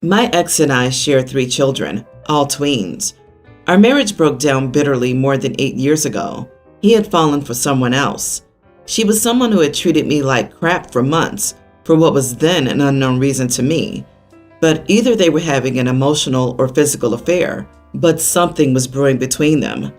My ex and I share 3 children, all tweens. Our marriage broke down bitterly more than 8 years ago. He had fallen for someone else. She was someone who had treated me like crap for months for what was then an unknown reason to me. But either they were having an emotional or physical affair, but something was brewing between them.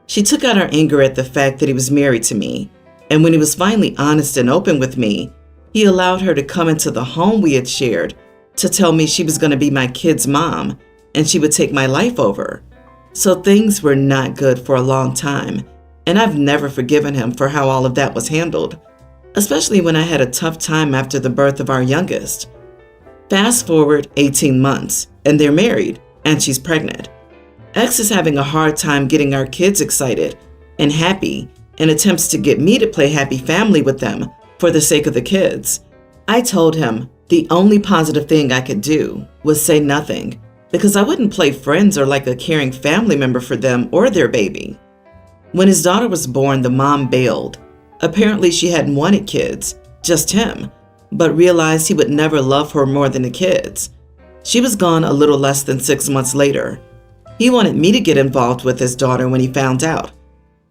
She took out her anger at the fact that he was married to me, and when he was finally honest and open with me, he allowed her to come into the home we had shared to tell me she was going to be my kid's mom and she would take my life over. So things were not good for a long time, and I've never forgiven him for how all of that was handled, especially when I had a tough time after the birth of our youngest. Fast forward 18 months, and they're married, and she's pregnant. Ex is having a hard time getting our kids excited and happy and attempts to get me to play happy family with them for the sake of the kids. I told him the only positive thing I could do was say nothing, because I wouldn't play friends or like a caring family member for them or their baby. When his daughter was born, the mom bailed. Apparently she hadn't wanted kids, just him, but realized he would never love her more than the kids. She was gone a little less than 6 months later. He wanted me to get involved with his daughter when he found out.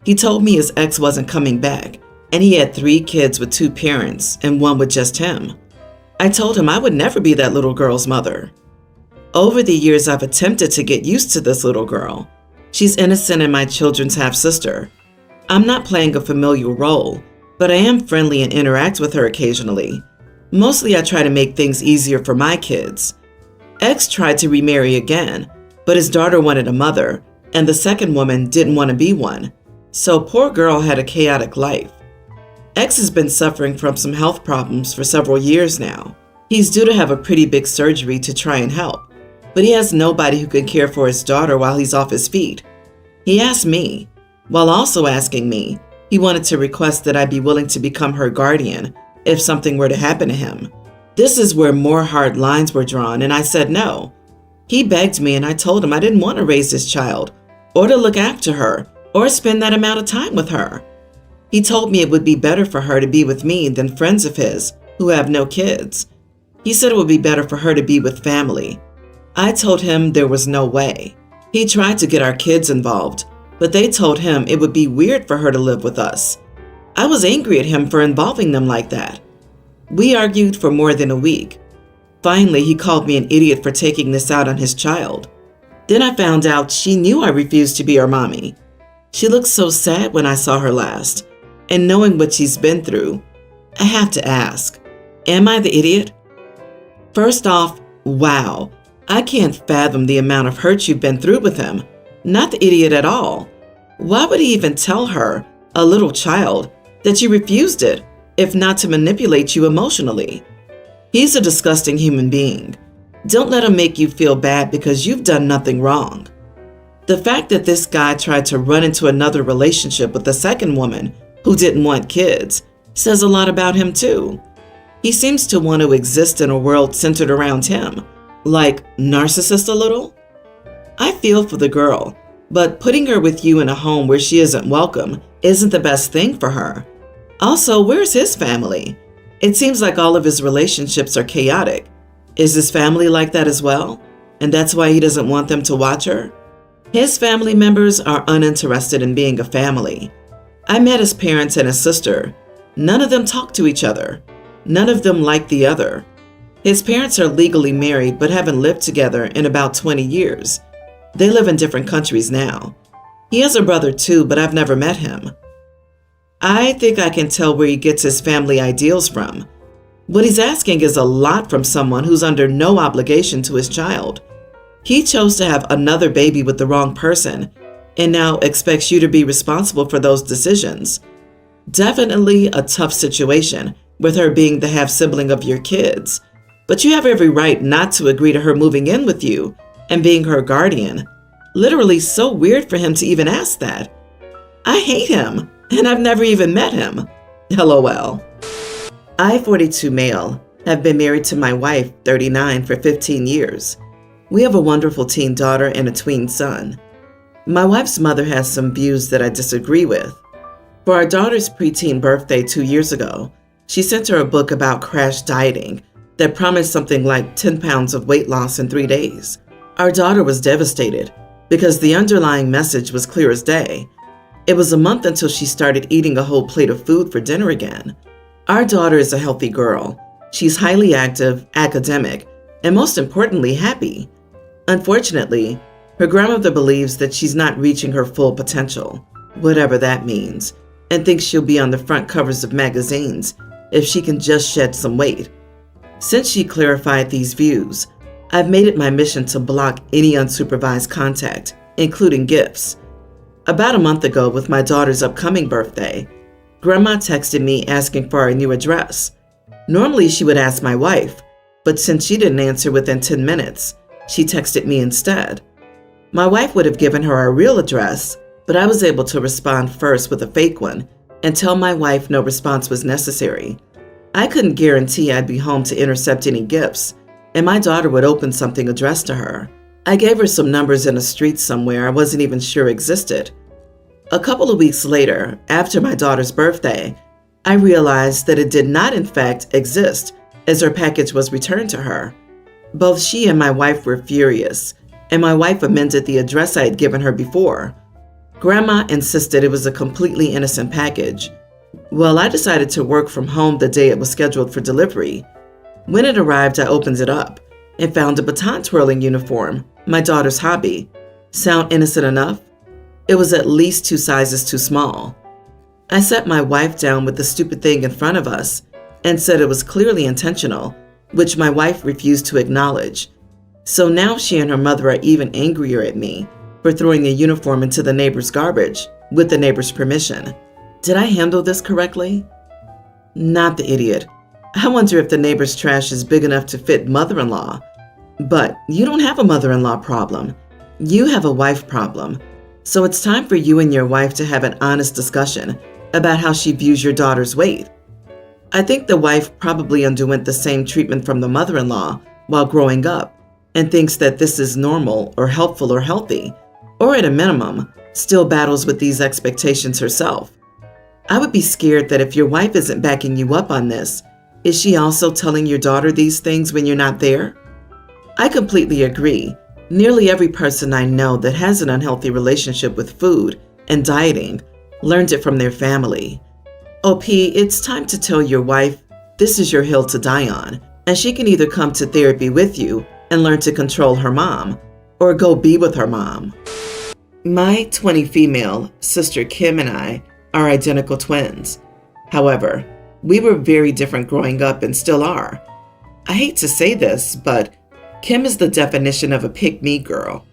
He told me his ex wasn't coming back, and he had 3 kids with 2 parents and 1 with just him. I told him I would never be that little girl's mother. Over the years, I've attempted to get used to this little girl. She's innocent and my children's half-sister. I'm not playing a familial role, but I am friendly and interact with her occasionally. Mostly I try to make things easier for my kids. Ex tried to remarry again, but his daughter wanted a mother, and the second woman didn't want to be one. So poor girl had a chaotic life. Ex has been suffering from some health problems for several years now. He's due to have a pretty big surgery to try and help, but he has nobody who can care for his daughter while he's off his feet. He asked me, while also asking me, he wanted to request that I be willing to become her guardian if something were to happen to him. This is where more hard lines were drawn, and I said no. He begged me, and I told him I didn't want to raise his child, or to look after her, or spend that amount of time with her. He told me it would be better for her to be with me than friends of his who have no kids. He said it would be better for her to be with family. I told him there was no way. He tried to get our kids involved, but they told him it would be weird for her to live with us. I was angry at him for involving them like that. We argued for more than a week. Finally, he called me an idiot for taking this out on his child. Then I found out she knew I refused to be her mommy. She looked so sad when I saw her last, and knowing what she's been through, I have to ask, am I the idiot? First off, wow, I can't fathom the amount of hurt you've been through with him. Not the idiot at all. Why would he even tell her, a little child, that you refused it, if not to manipulate you emotionally? He's a disgusting human being. Don't let him make you feel bad because you've done nothing wrong. The fact that this guy tried to run into another relationship with a second woman who didn't want kids says a lot about him too. He seems to want to exist in a world centered around him, like narcissist a little. I feel for the girl, but putting her with you in a home where she isn't welcome isn't the best thing for her. Also, where's his family? It seems like all of his relationships are chaotic. Is his family like that as well? And that's why he doesn't want them to watch her? His family members are uninterested in being a family. I met his parents and his sister. None of them talk to each other. None of them like the other. His parents are legally married but haven't lived together in about 20 years. They live in different countries now. He has a brother too, but I've never met him. I think I can tell where he gets his family ideals from. What he's asking is a lot from someone who's under no obligation to his child. He chose to have another baby with the wrong person and now expects you to be responsible for those decisions. Definitely a tough situation with her being the half-sibling of your kids, but you have every right not to agree to her moving in with you and being her guardian. Literally so weird for him to even ask that. I hate him, and I've never even met him. LOL. I, 42 male, have been married to my wife, 39, for 15 years. We have a wonderful teen daughter and a tween son. My wife's mother has some views that I disagree with. For our daughter's preteen birthday 2 years ago, she sent her a book about crash dieting, that promised something like 10 pounds of weight loss in 3 days. Our daughter was devastated because the underlying message was clear as day. It was a month until she started eating a whole plate of food for dinner again. Our daughter is a healthy girl. She's highly active, academic, and most importantly, happy. Unfortunately, her grandmother believes that she's not reaching her full potential, whatever that means, and thinks she'll be on the front covers of magazines if she can just shed some weight. Since she clarified these views, I've made it my mission to block any unsupervised contact, including gifts. About a month ago, with my daughter's upcoming birthday, Grandma texted me asking for our new address. Normally, she would ask my wife, but since she didn't answer within 10 minutes, she texted me instead. My wife would have given her our real address, but I was able to respond first with a fake one and tell my wife no response was necessary. I couldn't guarantee I'd be home to intercept any gifts, and my daughter would open something addressed to her. I gave her some numbers in a street somewhere I wasn't even sure existed. A couple of weeks later, after my daughter's birthday, I realized that it did not in fact exist, as her package was returned to her. Both she and my wife were furious, and my wife amended the address I had given her before. Grandma insisted it was a completely innocent package. Well, I decided to work from home the day it was scheduled for delivery. When it arrived, I opened it up and found a baton twirling uniform, my daughter's hobby. Sound innocent enough? It was at least 2 sizes too small. I sat my wife down with the stupid thing in front of us and said it was clearly intentional, which my wife refused to acknowledge. So now she and her mother are even angrier at me for throwing the uniform into the neighbor's garbage with the neighbor's permission. Did I handle this correctly? Not the idiot. I wonder if the neighbor's trash is big enough to fit mother-in-law. But you don't have a mother-in-law problem. You have a wife problem. So it's time for you and your wife to have an honest discussion about how she views your daughter's weight. I think the wife probably underwent the same treatment from the mother-in-law while growing up and thinks that this is normal or helpful or healthy, or at a minimum, still battles with these expectations herself. I would be scared that if your wife isn't backing you up on this, is she also telling your daughter these things when you're not there? I completely agree. Nearly every person I know that has an unhealthy relationship with food and dieting learned it from their family. OP, it's time to tell your wife this is your hill to die on, and she can either come to therapy with you and learn to control her mom, or go be with her mom. My 20 female sister Kim and I are identical twins. However, we were very different growing up and still are. I hate to say this, but Kim is the definition of a pick-me girl.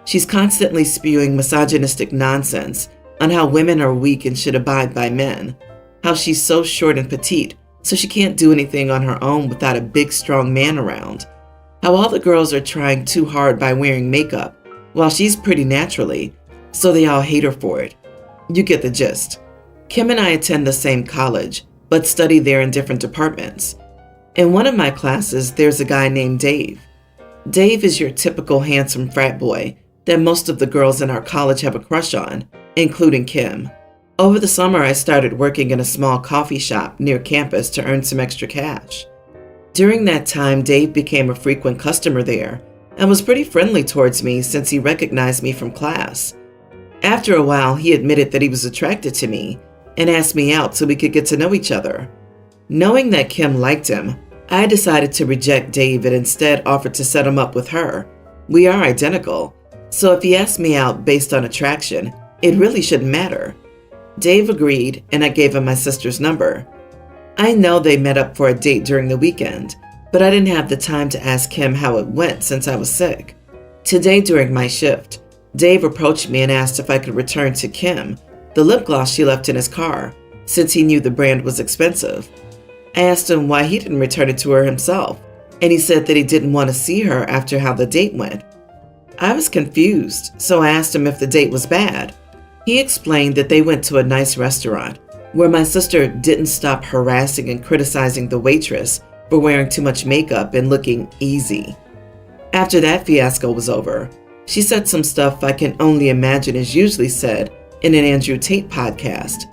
She's constantly spewing misogynistic nonsense on how women are weak and should abide by men, how she's so short and petite, so she can't do anything on her own without a big, strong man around, how all the girls are trying too hard by wearing makeup, while she's pretty naturally, so they all hate her for it. You get the gist. Kim and I attend the same college, but study there in different departments. In one of my classes, there's a guy named Dave. Dave is your typical handsome frat boy that most of the girls in our college have a crush on, including Kim. Over the summer, I started working in a small coffee shop near campus to earn some extra cash. During that time, Dave became a frequent customer there and was pretty friendly towards me since he recognized me from class. After a while, he admitted that he was attracted to me and asked me out so we could get to know each other. Knowing that Kim liked him, I decided to reject Dave and instead offered to set him up with her. We are identical, so if he asked me out based on attraction, it really shouldn't matter. Dave agreed, and I gave him my sister's number. I know they met up for a date during the weekend, but I didn't have the time to ask him how it went since I was sick. Today during my shift, Dave approached me and asked if I could return to Kim the lip gloss she left in his car, since he knew the brand was expensive. I asked him why he didn't return it to her himself, and he said that he didn't want to see her after how the date went. I was confused, so I asked him if the date was bad. He explained that they went to a nice restaurant, where my sister didn't stop harassing and criticizing the waitress for wearing too much makeup and looking easy. After that fiasco was over, she said some stuff I can only imagine is usually said in an Andrew Tate podcast.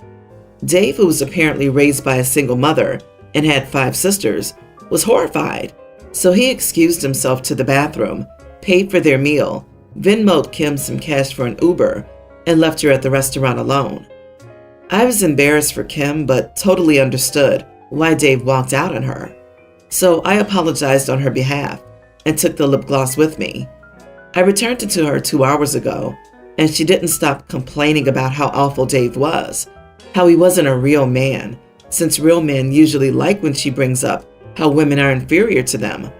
Dave, who was apparently raised by a single mother and had 5 sisters, was horrified So he excused himself to the bathroom, paid for their meal, Venmo'd Kim some cash for an Uber, and left her at the restaurant alone. I was embarrassed for Kim, but totally understood why Dave walked out on her. So I apologized on her behalf and took the lip gloss with me. I returned it to her 2 hours ago, and she didn't stop complaining about how awful Dave was, how he wasn't a real man, since real men usually like when she brings up how women are inferior to them.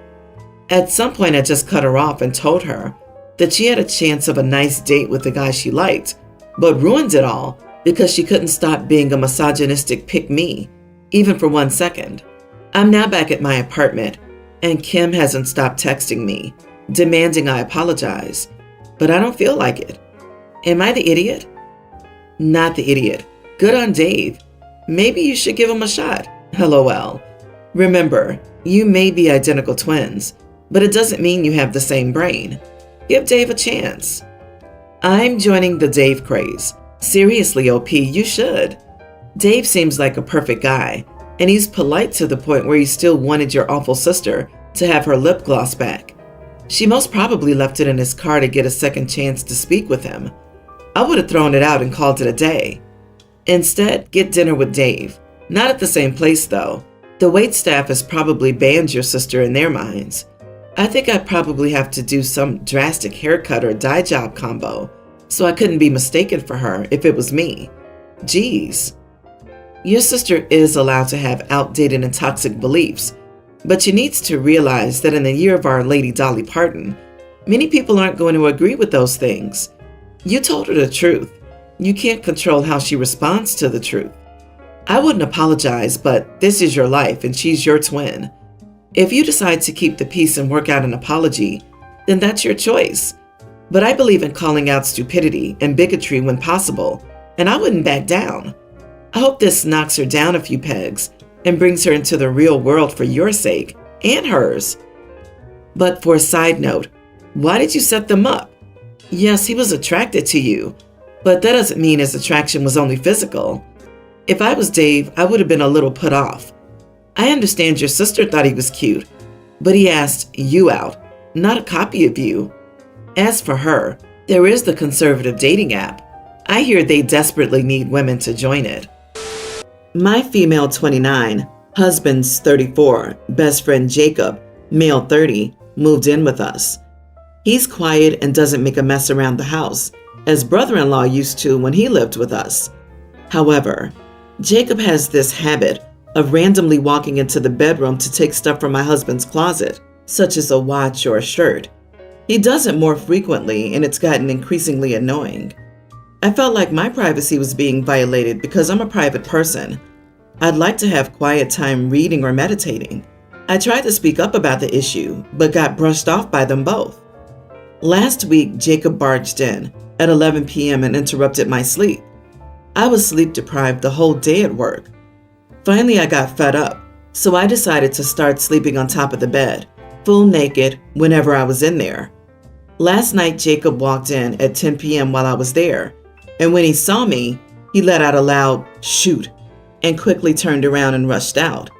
At some point, I just cut her off and told her that she had a chance of a nice date with the guy she liked, but ruined it all because she couldn't stop being a misogynistic pick-me, even for 1 second. I'm now back at my apartment, and Kim hasn't stopped texting me, demanding I apologize, but I don't feel like it. Am I the idiot? Not the idiot. Good on Dave. Maybe you should give him a shot. LOL. Remember, you may be identical twins, but it doesn't mean you have the same brain. Give Dave a chance. I'm joining the Dave craze. Seriously, OP, you should. Dave seems like a perfect guy, and he's polite to the point where he still wanted your awful sister to have her lip gloss back. She most probably left it in his car to get a second chance to speak with him. I would have thrown it out and called it a day. Instead, get dinner with Dave. Not at the same place, though. The waitstaff has probably banned your sister in their minds. I think I'd probably have to do some drastic haircut or dye job combo, so I couldn't be mistaken for her if it was me. Geez. Your sister is allowed to have outdated and toxic beliefs, but she needs to realize that in the year of Our Lady Dolly Parton, many people aren't going to agree with those things. You told her the truth. You can't control how she responds to the truth. I wouldn't apologize, but this is your life and she's your twin. If you decide to keep the peace and work out an apology, then that's your choice. But I believe in calling out stupidity and bigotry when possible, and I wouldn't back down. I hope this knocks her down a few pegs and brings her into the real world for your sake and hers. But for a side note, why did you set them up? Yes, he was attracted to you, but that doesn't mean his attraction was only physical. If I was Dave, I would have been a little put off. I understand your sister thought he was cute, but he asked you out, not a copy of you. As for her, there is the conservative dating app. I hear they desperately need women to join it. My female 29, husband's 34, best friend Jacob, male 30, moved in with us. He's quiet and doesn't make a mess around the house, as brother-in-law used to when he lived with us. However, Jacob has this habit of randomly walking into the bedroom to take stuff from my husband's closet, such as a watch or a shirt. He does it more frequently, and it's gotten increasingly annoying. I felt like my privacy was being violated because I'm a private person. I'd like to have quiet time reading or meditating. I tried to speak up about the issue, but got brushed off by them both. Last week, Jacob barged in at 11 p.m. and interrupted my sleep. I was sleep deprived the whole day at work. Finally, I got fed up, so I decided to start sleeping on top of the bed, full naked, whenever I was in there. Last night, Jacob walked in at 10 p.m. while I was there, and when he saw me, he let out a loud "shoot" and quickly turned around and rushed out.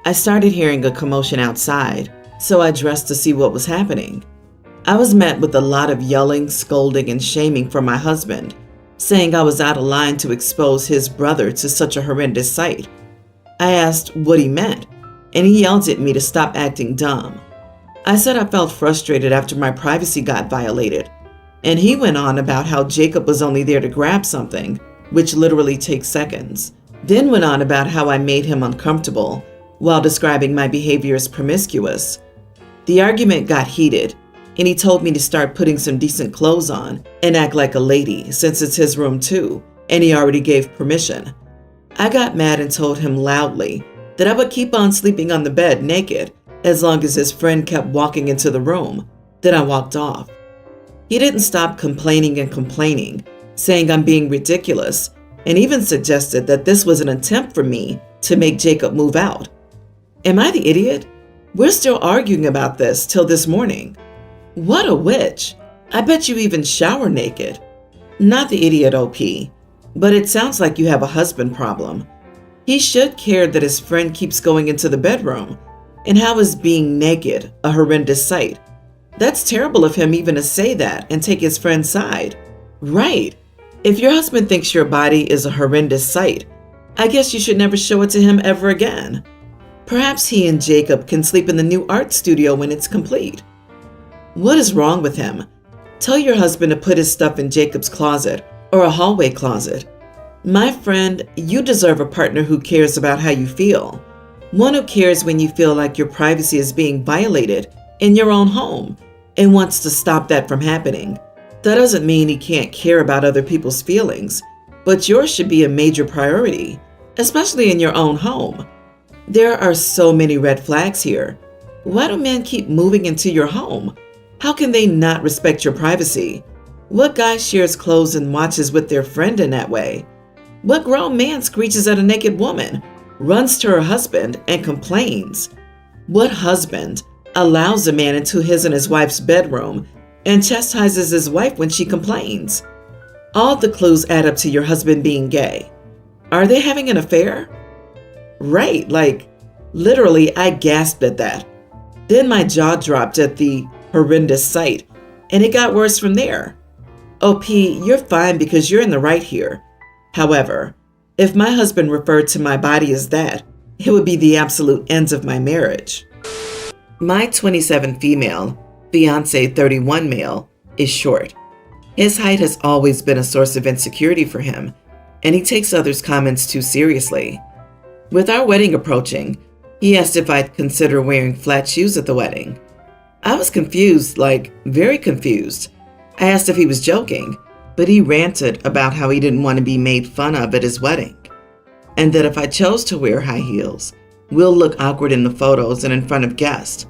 I started hearing a commotion outside, so I dressed to see what was happening. I was met with a lot of yelling, scolding, and shaming from my husband, saying I was out of line to expose his brother to such a horrendous sight. I asked what he meant, and he yelled at me to stop acting dumb. I said I felt frustrated after my privacy got violated, and he went on about how Jacob was only there to grab something, which literally takes seconds, then went on about how I made him uncomfortable while describing my behavior as promiscuous. The argument got heated, and he told me to start putting some decent clothes on and act like a lady since it's his room too, and he already gave permission. I got mad and told him loudly that I would keep on sleeping on the bed naked as long as his friend kept walking into the room. Then I walked off. He didn't stop complaining and complaining, saying I'm being ridiculous, and even suggested that this was an attempt for me to make Jacob move out. Am I the idiot? We're still arguing about this till this morning. What a witch. I bet you even shower naked. Not the idiot, OP, but it sounds like you have a husband problem. He should care that his friend keeps going into the bedroom. And how is being naked a horrendous sight? That's terrible of him even to say that and take his friend's side. Right. If your husband thinks your body is a horrendous sight, I guess you should never show it to him ever again. Perhaps he and Jacob can sleep in the new art studio when it's complete. What is wrong with him? Tell your husband to put his stuff in Jacob's closet or a hallway closet. My friend, you deserve a partner who cares about how you feel. One who cares when you feel like your privacy is being violated in your own home and wants to stop that from happening. That doesn't mean he can't care about other people's feelings, but yours should be a major priority, especially in your own home. There are so many red flags here. Why do men keep moving into your home? How can they not respect your privacy? What guy shares clothes and watches with their friend in that way? What grown man screeches at a naked woman, runs to her husband, and complains? What husband allows a man into his and his wife's bedroom and chastises his wife when she complains? All the clues add up to your husband being gay. Are they having an affair? Right, like, literally, I gasped at that. Then my jaw dropped at the horrendous sight, and it got worse from there. OP, you're fine because you're in the right here. However, if my husband referred to my body as that, it would be the absolute ends of my marriage. My 27 female, fiance 31 male, is short. His height has always been a source of insecurity for him, and he takes others' comments too seriously. With our wedding approaching, he asked if I'd consider wearing flat shoes at the wedding. I was confused, like very confused. I asked if he was joking, but he ranted about how he didn't want to be made fun of at his wedding, and that if I chose to wear high heels, we'll look awkward in the photos and in front of guests.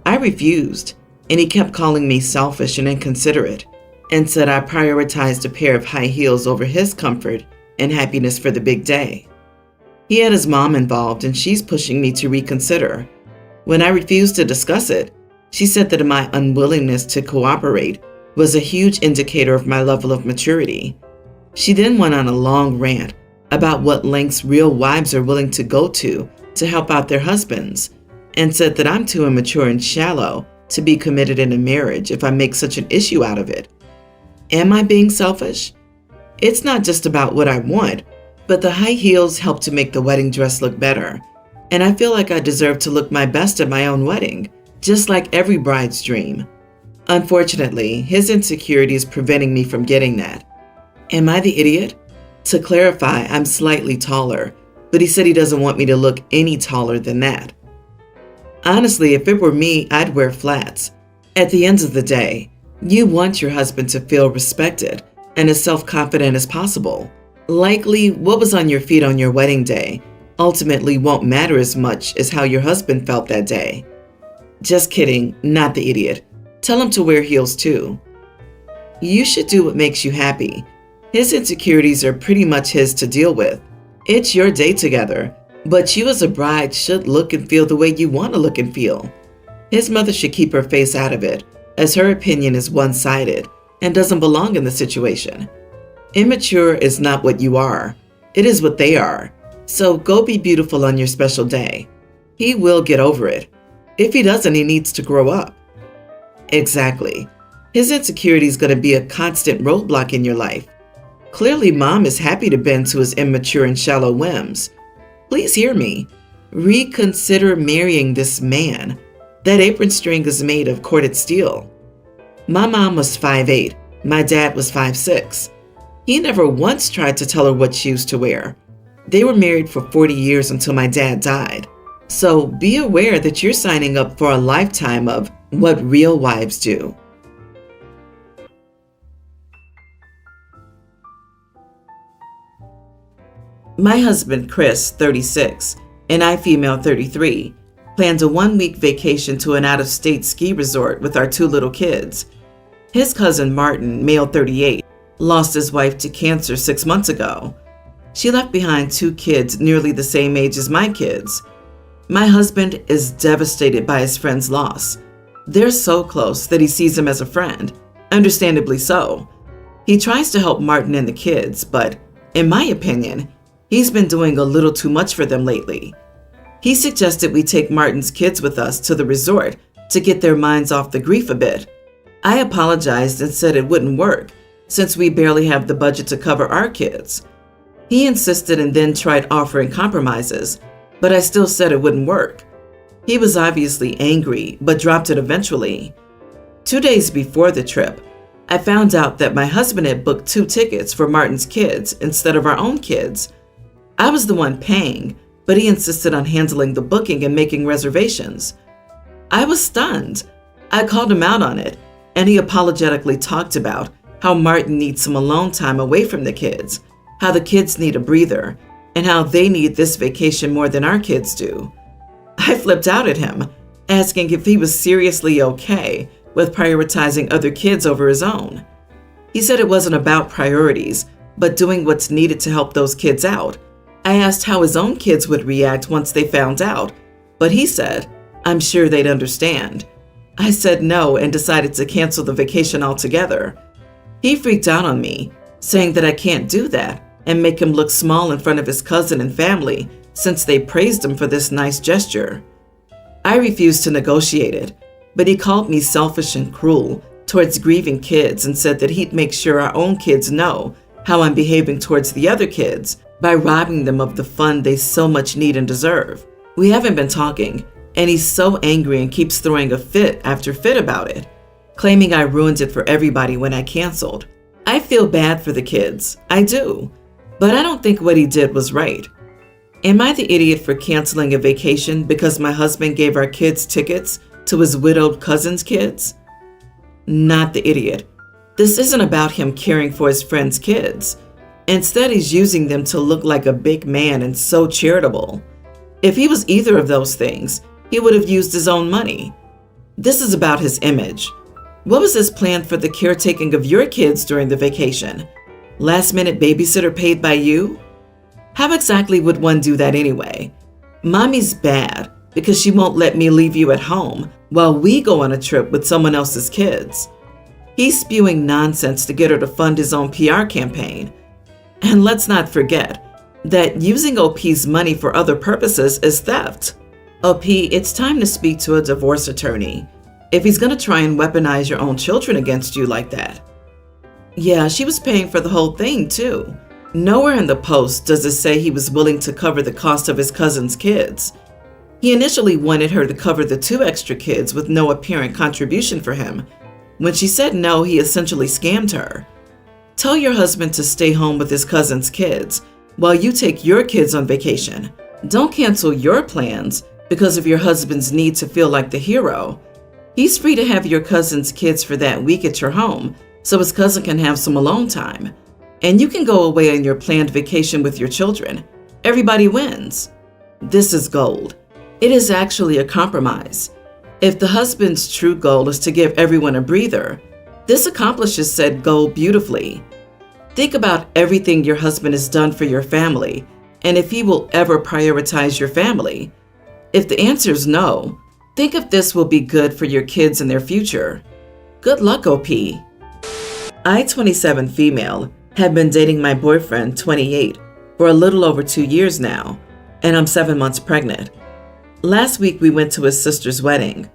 I refused, and he kept calling me selfish and inconsiderate, and said I prioritized a pair of high heels over his comfort and happiness for the big day. He had his mom involved, and she's pushing me to reconsider. When I refused to discuss it, she said that my unwillingness to cooperate was a huge indicator of my level of maturity. She then went on a long rant about what lengths real wives are willing to go to help out their husbands, and said that I'm too immature and shallow to be committed in a marriage if I make such an issue out of it. Am I being selfish? It's not just about what I want, but the high heels help to make the wedding dress look better, and I feel like I deserve to look my best at my own wedding, just like every bride's dream. Unfortunately, his insecurity is preventing me from getting that. Am I the idiot? To clarify, I'm slightly taller, but he said he doesn't want me to look any taller than that. Honestly, if it were me, I'd wear flats. At the end of the day, you want your husband to feel respected and as self-confident as possible. Likely, what was on your feet on your wedding day ultimately won't matter as much as how your husband felt that day. Just kidding, not the idiot. Tell him to wear heels too. You should do what makes you happy. His insecurities are pretty much his to deal with. It's your day together, but you as a bride should look and feel the way you want to look and feel. His mother should keep her face out of it, as her opinion is one-sided and doesn't belong in the situation. Immature is not what you are. It is what they are. So go be beautiful on your special day. He will get over it. If he doesn't, he needs to grow up. Exactly. His insecurity is going to be a constant roadblock in your life. Clearly, mom is happy to bend to his immature and shallow whims. Please hear me. Reconsider marrying this man. That apron string is made of corded steel. My mom was 5'8". My dad was 5'6". He never once tried to tell her what shoes to wear. They were married for 40 years until my dad died. So be aware that you're signing up for a lifetime of what real wives do. My husband, Chris, 36, and I, female 33, planned a one-week vacation to an out-of-state ski resort with our 2 little kids. His cousin, Martin, male 38, lost his wife to cancer 6 months ago. She left behind 2 kids nearly the same age as my kids. My husband is devastated by his friend's loss. They're so close that he sees him as a friend, understandably so. He tries to help Martin and the kids, but in my opinion, he's been doing a little too much for them lately. He suggested we take Martin's kids with us to the resort to get their minds off the grief a bit. I apologized and said it wouldn't work, since we barely have the budget to cover our kids. He insisted and then tried offering compromises, but I still said it wouldn't work. He was obviously angry, but dropped it eventually. 2 days before the trip, I found out that my husband had booked 2 tickets for Martin's kids instead of our own kids. I was the one paying, but he insisted on handling the booking and making reservations. I was stunned. I called him out on it, and he apologetically talked about how Martin needs some alone time away from the kids, how the kids need a breather, and how they need this vacation more than our kids do. I flipped out at him, asking if he was seriously okay with prioritizing other kids over his own. He said it wasn't about priorities, but doing what's needed to help those kids out. I asked how his own kids would react once they found out, but he said, I'm sure they'd understand. I said no and decided to cancel the vacation altogether. He freaked out on me, saying that I can't do that and make him look small in front of his cousin and family since they praised him for this nice gesture. I refused to negotiate it, but he called me selfish and cruel towards grieving kids and said that he'd make sure our own kids know how I'm behaving towards the other kids by robbing them of the fun they so much need and deserve. We haven't been talking, and he's so angry and keeps throwing a fit after fit about it, claiming I ruined it for everybody when I canceled. I feel bad for the kids, I do, but I don't think what he did was right. Am I the idiot for canceling a vacation because my husband gave our kids tickets to his widowed cousin's kids? Not the idiot. This isn't about him caring for his friends' kids. Instead, he's using them to look like a big man and so charitable. If he was either of those things, he would have used his own money. This is about his image. What was his plan for the caretaking of your kids during the vacation? Last-minute babysitter paid by you? How exactly would one do that anyway? Mommy's bad because she won't let me leave you at home while we go on a trip with someone else's kids. He's spewing nonsense to get her to fund his own PR campaign. And let's not forget that using OP's money for other purposes is theft. OP, it's time to speak to a divorce attorney if he's going to try and weaponize your own children against you like that. Yeah, she was paying for the whole thing too. Nowhere in the post does it say he was willing to cover the cost of his cousin's kids. He initially wanted her to cover the 2 extra kids with no apparent contribution for him. When she said no, he essentially scammed her. Tell your husband to stay home with his cousin's kids while you take your kids on vacation. Don't cancel your plans because of your husband's need to feel like the hero. He's free to have your cousin's kids for that week at your home so his cousin can have some alone time. And you can go away on your planned vacation with your children. Everybody wins. This is gold. It is actually a compromise. If the husband's true goal is to give everyone a breather, this accomplishes said goal beautifully. Think about everything your husband has done for your family and if he will ever prioritize your family. If the answer is no, think if this will be good for your kids and their future. Good luck, OP. I, 27 female, have been dating my boyfriend, 28, for a little over 2 years now, and I'm 7 months pregnant. Last week we went to his sister's wedding.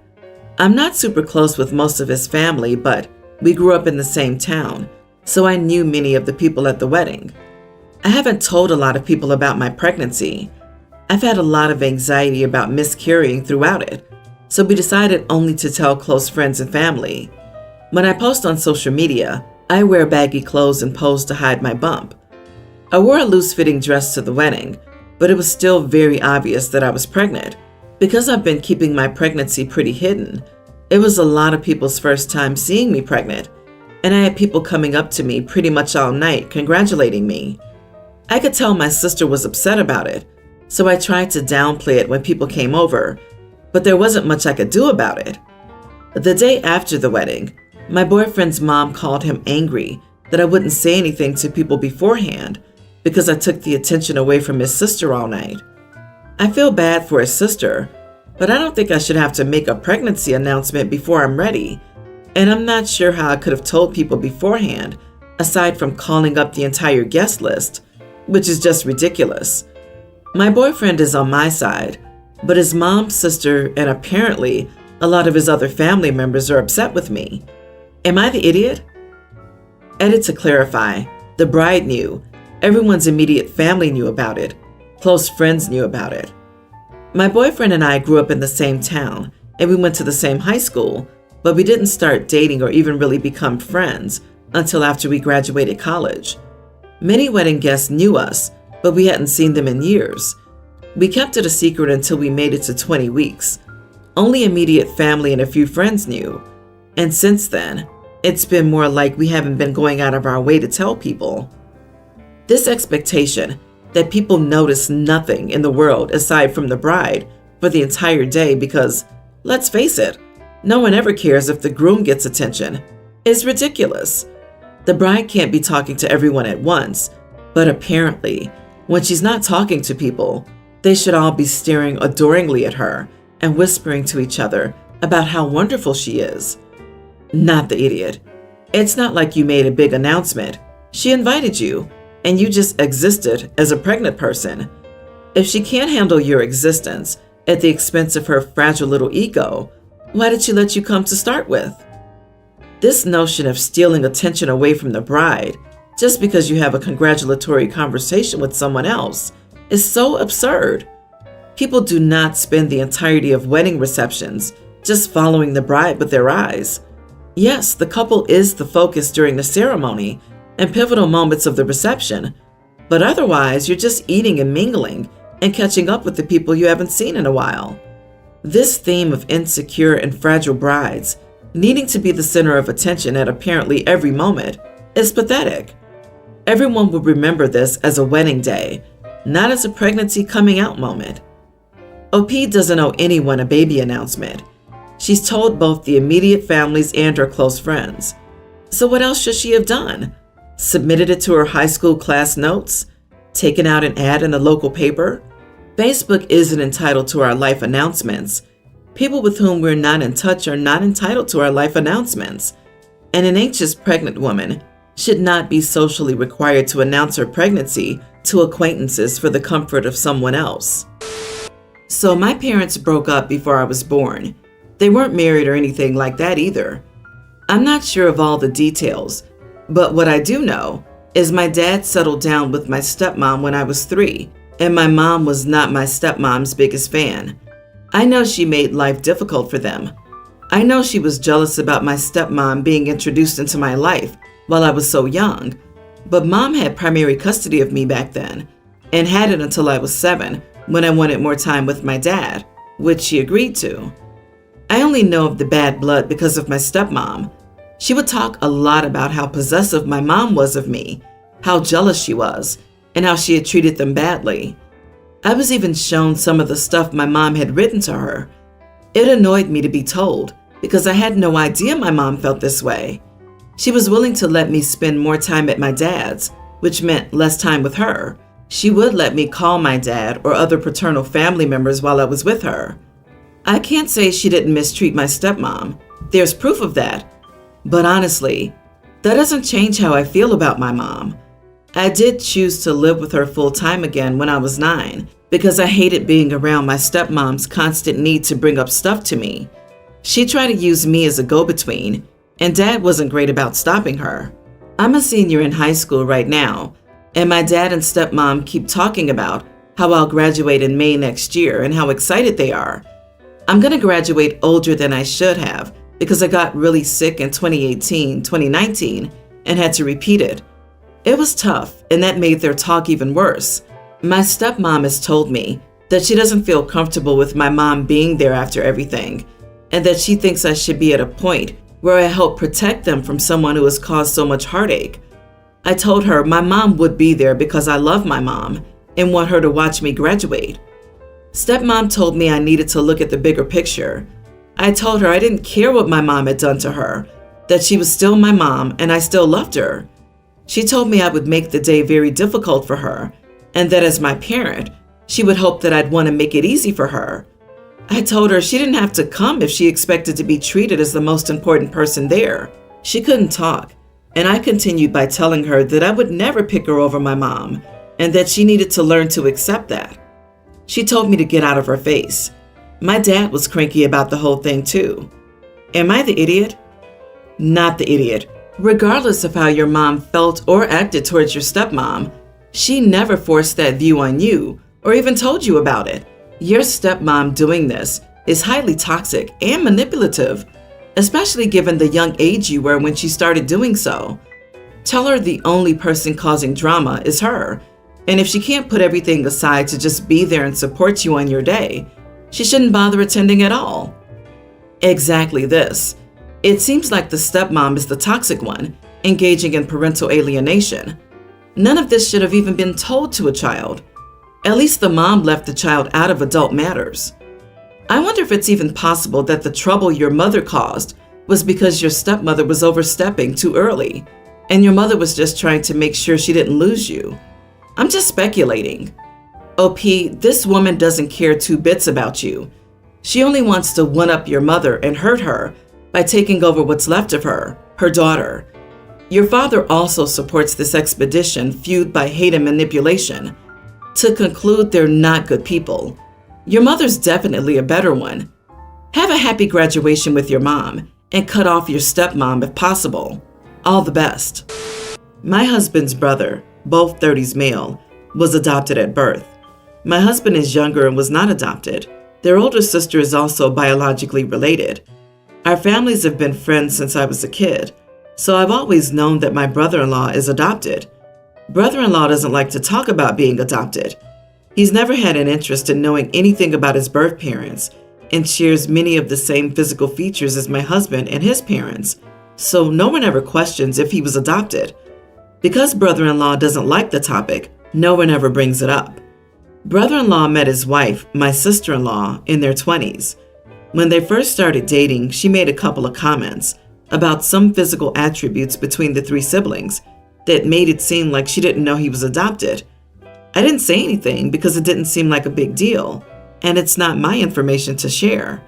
I'm not super close with most of his family, but we grew up in the same town, so I knew many of the people at the wedding. I haven't told a lot of people about my pregnancy. I've had a lot of anxiety about miscarrying throughout it, so we decided only to tell close friends and family. When I post on social media, I wear baggy clothes and pose to hide my bump. I wore a loose-fitting dress to the wedding, but it was still very obvious that I was pregnant. Because I've been keeping my pregnancy pretty hidden, it was a lot of people's first time seeing me pregnant, and I had people coming up to me pretty much all night congratulating me. I could tell my sister was upset about it, so I tried to downplay it when people came over, but there wasn't much I could do about it. The day after the wedding, my boyfriend's mom called him angry that I wouldn't say anything to people beforehand because I took the attention away from his sister all night. I feel bad for his sister, but I don't think I should have to make a pregnancy announcement before I'm ready, and I'm not sure how I could have told people beforehand, aside from calling up the entire guest list, which is just ridiculous. My boyfriend is on my side, but his mom, sister, and apparently a lot of his other family members are upset with me. Am I the idiot? Edit to clarify, the bride knew. Everyone's immediate family knew about it. Close friends knew about it. My boyfriend and I grew up in the same town, and we went to the same high school, but we didn't start dating or even really become friends until after we graduated college. Many wedding guests knew us, but we hadn't seen them in years. We kept it a secret until we made it to 20 weeks. Only immediate family and a few friends knew. And since then, it's been more like we haven't been going out of our way to tell people. This expectation that people notice nothing in the world aside from the bride for the entire day because, let's face it, no one ever cares if the groom gets attention, is ridiculous. The bride can't be talking to everyone at once, but apparently, when she's not talking to people, they should all be staring adoringly at her and whispering to each other about how wonderful she is. Not the idiot. It's not like you made a big announcement. She invited you, and you just existed as a pregnant person. If she can't handle your existence at the expense of her fragile little ego, why did she let you come to start with? This notion of stealing attention away from the bride just because you have a congratulatory conversation with someone else is so absurd. People do not spend the entirety of wedding receptions just following the bride with their eyes. Yes, the couple is the focus during the ceremony and pivotal moments of the reception, but otherwise you're just eating and mingling and catching up with the people you haven't seen in a while. This theme of insecure and fragile brides needing to be the center of attention at apparently every moment is pathetic. Everyone will remember this as a wedding day, not as a pregnancy coming out moment. OP doesn't owe anyone a baby announcement. She's told both the immediate families and her close friends. So what else should she have done? Submitted it to her high school class notes? Taken out an ad in the local paper? Facebook isn't entitled to our life announcements. People with whom we're not in touch are not entitled to our life announcements. And an anxious pregnant woman should not be socially required to announce her pregnancy to acquaintances for the comfort of someone else. So my parents broke up before I was born. They weren't married or anything like that either. I'm not sure of all the details, but what I do know is my dad settled down with my stepmom when I was 3, and my mom was not my stepmom's biggest fan. I know she made life difficult for them. I know she was jealous about my stepmom being introduced into my life while I was so young, but mom had primary custody of me back then and had it until I was 7 when I wanted more time with my dad, which she agreed to. I only know of the bad blood because of my stepmom. She would talk a lot about how possessive my mom was of me, how jealous she was, and how she had treated them badly. I was even shown some of the stuff my mom had written to her. It annoyed me to be told because I had no idea my mom felt this way. She was willing to let me spend more time at my dad's, which meant less time with her. She would let me call my dad or other paternal family members while I was with her. I can't say she didn't mistreat my stepmom. There's proof of that. But honestly, that doesn't change how I feel about my mom. I did choose to live with her full time again when I was 9 because I hated being around my stepmom's constant need to bring up stuff to me. She tried to use me as a go-between, and Dad wasn't great about stopping her. I'm a senior in high school right now, and my dad and stepmom keep talking about how I'll graduate in May next year and how excited they are. I'm going to graduate older than I should have because I got really sick in 2018, 2019, and had to repeat it. It was tough, and that made their talk even worse. My stepmom has told me that she doesn't feel comfortable with my mom being there after everything, and that she thinks I should be at a point where I help protect them from someone who has caused so much heartache. I told her my mom would be there because I love my mom and want her to watch me graduate. Stepmom told me I needed to look at the bigger picture. I told her I didn't care what my mom had done to her, that she was still my mom and I still loved her. She told me I would make the day very difficult for her, and that as my parent, she would hope that I'd want to make it easy for her. I told her she didn't have to come if she expected to be treated as the most important person there. She couldn't talk, and I continued by telling her that I would never pick her over my mom, and that she needed to learn to accept that. She told me to get out of her face. My dad was cranky about the whole thing too. Am I the idiot? Not the idiot. Regardless of how your mom felt or acted towards your stepmom, she never forced that view on you or even told you about it. Your stepmom doing this is highly toxic and manipulative, especially given the young age you were when she started doing so. Tell her the only person causing drama is her, and if she can't put everything aside to just be there and support you on your day, she shouldn't bother attending at all. Exactly this. It seems like the stepmom is the toxic one, engaging in parental alienation. None of this should have even been told to a child. At least the mom left the child out of adult matters. I wonder if it's even possible that the trouble your mother caused was because your stepmother was overstepping too early, and your mother was just trying to make sure she didn't lose you. I'm just speculating. OP, this woman doesn't care two bits about you. She only wants to one-up your mother and hurt her by taking over what's left of her, her daughter. Your father also supports this expedition fueled by hate and manipulation. To conclude, they're not good people. Your mother's definitely a better one. Have a happy graduation with your mom and cut off your stepmom if possible. All the best. My husband's brother, both 30s male, was adopted at birth. My husband is younger and was not adopted. Their older sister is also biologically related. Our families have been friends since I was a kid, so I've always known that my brother-in-law is adopted. Brother-in-law doesn't like to talk about being adopted. He's never had an interest in knowing anything about his birth parents and shares many of the same physical features as my husband and his parents, so no one ever questions if he was adopted. Because brother-in-law doesn't like the topic, no one ever brings it up. Brother-in-law met his wife, my sister-in-law, in their 20s. When they first started dating, she made a couple of comments about some physical attributes between the three siblings that made it seem like she didn't know he was adopted. I didn't say anything because it didn't seem like a big deal, and it's not my information to share.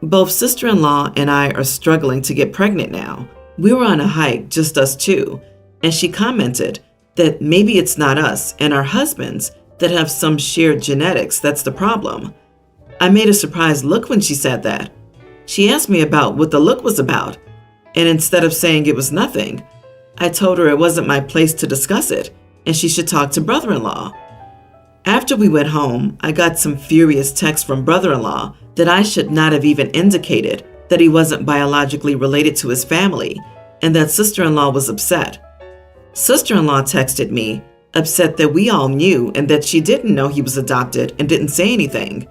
Both sister-in-law and I are struggling to get pregnant now. We were on a hike, just us two, and she commented that maybe it's not us and our husbands that have some shared genetics that's the problem. I made a surprised look when she said that. She asked me about what the look was about, and instead of saying it was nothing, I told her it wasn't my place to discuss it, and she should talk to brother-in-law. After we went home, I got some furious texts from brother-in-law that I should not have even indicated that he wasn't biologically related to his family, and that sister-in-law was upset. Sister-in-law texted me, upset that we all knew and that she didn't know he was adopted and didn't say anything.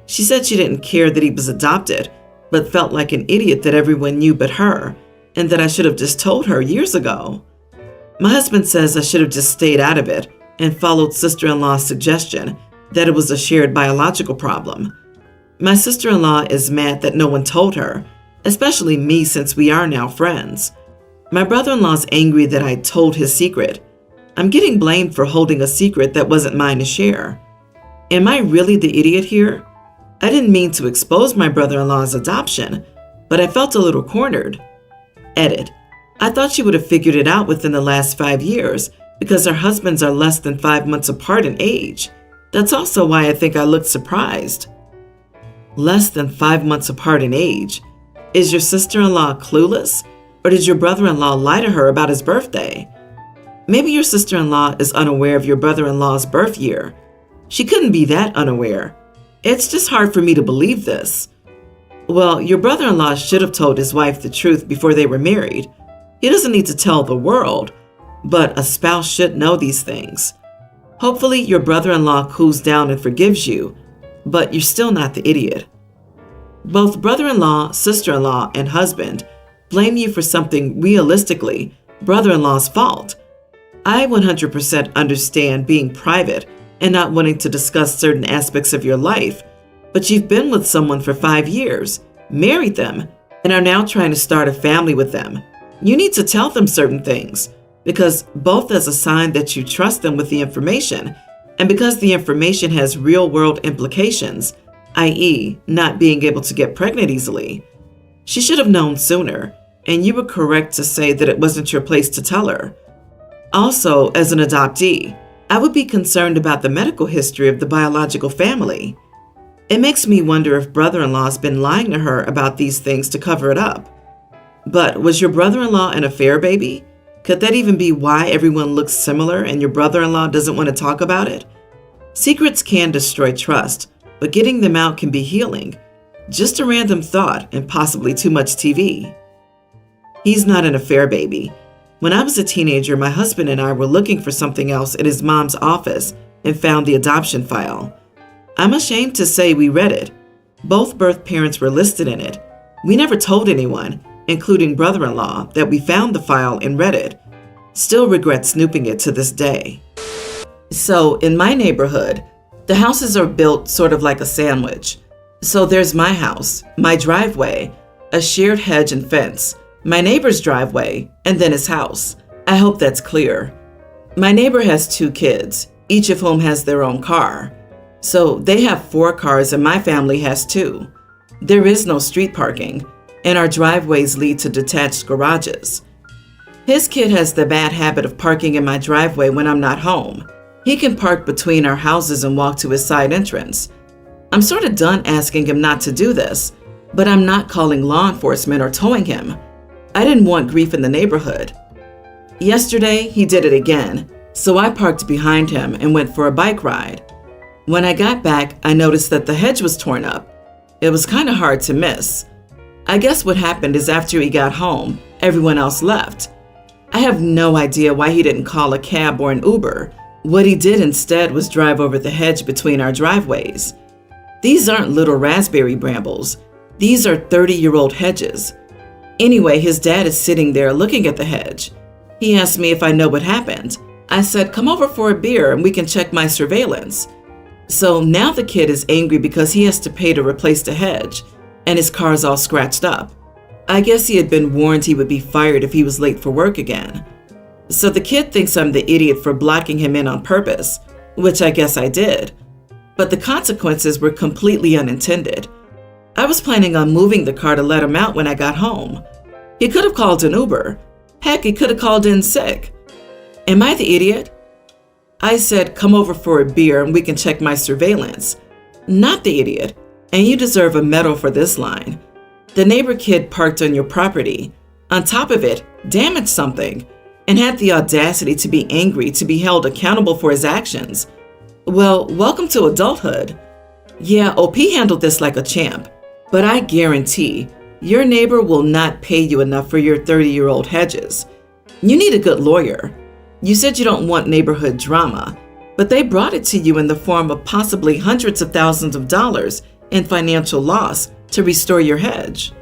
She said she didn't care that he was adopted, but felt like an idiot that everyone knew but her, and that I should have just told her years ago. My husband says I should have just stayed out of it and followed sister-in-law's suggestion that it was a shared biological problem. My sister-in-law is mad that no one told her, especially me since we are now friends. My brother-in-law's angry that I told his secret. I'm getting blamed for holding a secret that wasn't mine to share. Am I really the idiot here? I didn't mean to expose my brother-in-law's adoption, but I felt a little cornered. Edit. I thought she would have figured it out within the last 5 years because our husbands are less than 5 months apart in age. That's also why I think I looked surprised. Less than 5 months apart in age. Is your sister-in-law clueless, or did your brother-in-law lie to her about his birthday? Maybe your sister-in-law is unaware of your brother-in-law's birth year. She couldn't be that unaware. It's just hard for me to believe this. Well, your brother-in-law should have told his wife the truth before they were married. He doesn't need to tell the world, but a spouse should know these things. Hopefully your brother-in-law cools down and forgives you, but you're still not the idiot. Both brother-in-law, sister-in-law, and husband blame you for something realistically brother-in-law's fault. I 100% understand being private and not wanting to discuss certain aspects of your life, but you've been with someone for 5 years, married them, and are now trying to start a family with them. You need to tell them certain things, because both as a sign that you trust them with the information, and because the information has real-world implications, i.e., not being able to get pregnant easily. She should have known sooner, and you were correct to say that it wasn't your place to tell her. Also, as an adoptee, I would be concerned about the medical history of the biological family. It makes me wonder if brother-in-law's been lying to her about these things to cover it up. But was your brother-in-law an affair baby? Could that even be why everyone looks similar and your brother-in-law doesn't want to talk about it? Secrets can destroy trust, but getting them out can be healing. Just a random thought and possibly too much TV. He's not an affair baby. When I was a teenager, my husband and I were looking for something else in his mom's office and found the adoption file. I'm ashamed to say we read it. Both birth parents were listed in it. We never told anyone, including brother-in-law, that we found the file and read it. Still regret snooping it to this day. So, in my neighborhood, the houses are built sort of like a sandwich. So there's my house, my driveway, a shared hedge and fence, my neighbor's driveway, and then his house. I hope that's clear. My neighbor has 2 kids, each of whom has their own car. So they have 4 cars and my family has 2. There is no street parking, and our driveways lead to detached garages. His kid has the bad habit of parking in my driveway when I'm not home. He can park between our houses and walk to his side entrance. I'm sort of done asking him not to do this, but I'm not calling law enforcement or towing him. I didn't want grief in the neighborhood. Yesterday, he did it again, so I parked behind him and went for a bike ride. When I got back, I noticed that the hedge was torn up. It was kind of hard to miss. I guess what happened is after he got home, everyone else left. I have no idea why he didn't call a cab or an Uber. What he did instead was drive over the hedge between our driveways. These aren't little raspberry brambles. These are 30-year-old hedges. Anyway, his dad is sitting there looking at the hedge. He asked me if I know what happened. I said, come over for a beer and we can check my surveillance. So now the kid is angry because he has to pay to replace the hedge, and his car's all scratched up. I guess he had been warned he would be fired if he was late for work again. So the kid thinks I'm the idiot for blocking him in on purpose, which I guess I did. But the consequences were completely unintended. I was planning on moving the car to let him out when I got home. He could have called an Uber. Heck, he could have called in sick. Am I the idiot? I said, come over for a beer and we can check my surveillance. Not the idiot, and you deserve a medal for this line. The neighbor kid parked on your property. On top of it, damaged something, and had the audacity to be angry to be held accountable for his actions. Well, welcome to adulthood. Yeah, OP handled this like a champ, but I guarantee your neighbor will not pay you enough for your 30-year-old hedges. You need a good lawyer. You said you don't want neighborhood drama, but they brought it to you in the form of possibly hundreds of thousands of dollars in financial loss to restore your hedge.